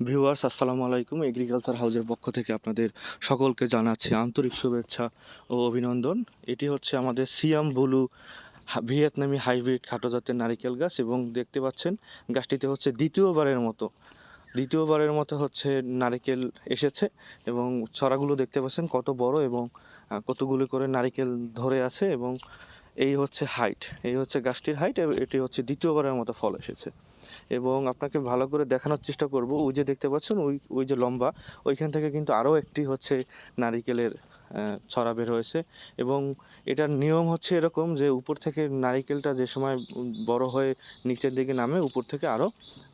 Viewers আসসালামু আলাইকুম। Agriculture হাউসের পক্ষ থেকে আপনাদের সকলকে জানাচ্ছি আন্তরিক শুভেচ্ছা ও অভিনন্দন। এটি হচ্ছে আমাদের সিয়াম ব্লু ভিয়েতনামি হাইব্রিড খাটো জাতের নারিকেল গাছ এবং দেখতে পাচ্ছেন গাছটিতে হচ্ছে দ্বিতীয়বারের মতো হচ্ছে নারিকেল এসেছে এবং ছড়াগুলো দেখতে পাচ্ছেন কত বড় এবং কতগুলো করে নারিকেল ধরে আছে এবং এই হচ্ছে গাছটির হাইট এবং এটি হচ্ছে দ্বিতীয়বারের মতো ফল এসেছে। এবং আপনাকে ভালো করে দেখানোর চেষ্টা করব, ওই যে দেখতে পাচ্ছেন ওই যে লম্বা, ওইখান থেকে কিন্তু আরও একটি হচ্ছে নারিকেলের ছড়া বের হয়েছে। এবং এটার নিয়ম হচ্ছে এরকম যে উপর থেকে নারিকেলটা যে সময় বড় হয়ে নিচের দিকে নামে, উপর থেকে আরও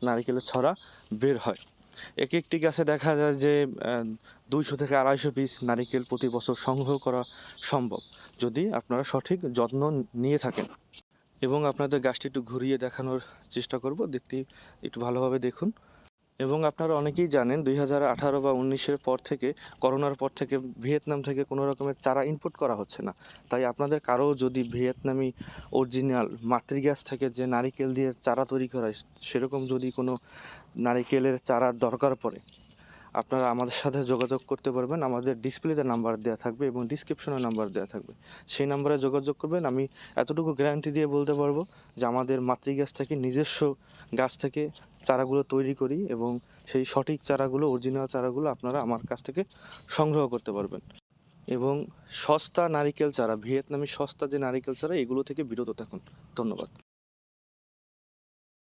নারিকেলের ছড়া বের হয়। এক একটি গাছে দেখা যায় যে 200 থেকে 250 পিস নারিকেল প্রতি বছর সংগ্রহ করা সম্ভব, যদি আপনারা সঠিক যত্ন নিয়ে থাকেন। এবং আপনাদের গাছটি একটু ঘুরিয়ে দেখানোর চেষ্টা করব, দেখতে একটু ভালোভাবে দেখুন। এবং আপনারা অনেকেই জানেন 2018 বা 19-এর পর থেকে, করোনার পর থেকে ভিয়েতনাম থেকে কোনো রকমের চারা ইনপুট করা হচ্ছে না। তাই আপনাদের কারো যদি ভিয়েতনামি অরিজিনাল মাতৃগাছ থেকে যে নারিকেল দিয়ে চারা তৈরি করা হয়, সেরকম যদি কোনো নারিকেলের চারার দরকার পড়ে, আপনারা আমাদের সাথে যোগাযোগ করতে পারবেন। আমাদের ডিসপ্লেতে নাম্বার দেওয়া থাকবে এবং ডিসক্রিপশনে নাম্বার দেওয়া থাকবে, সেই নাম্বারে যোগাযোগ করবেন। আমি এতটুকু গ্যারান্টি দিয়ে বলতে পারবো যে আমাদের মাতৃগাছ থেকে, নিজস্ব গাছ থেকে চারাগুলো তৈরি করি এবং সেই সঠিক চারাগুলো, অরিজিনাল চারাগুলো আপনারা আমার কাছ থেকে সংগ্রহ করতে পারবেন। এবং সস্তা নারিকেল চারা, ভিয়েতনামি সস্তা যে নারিকেল চারা, এগুলো থেকে বিরত থাকুন। ধন্যবাদ।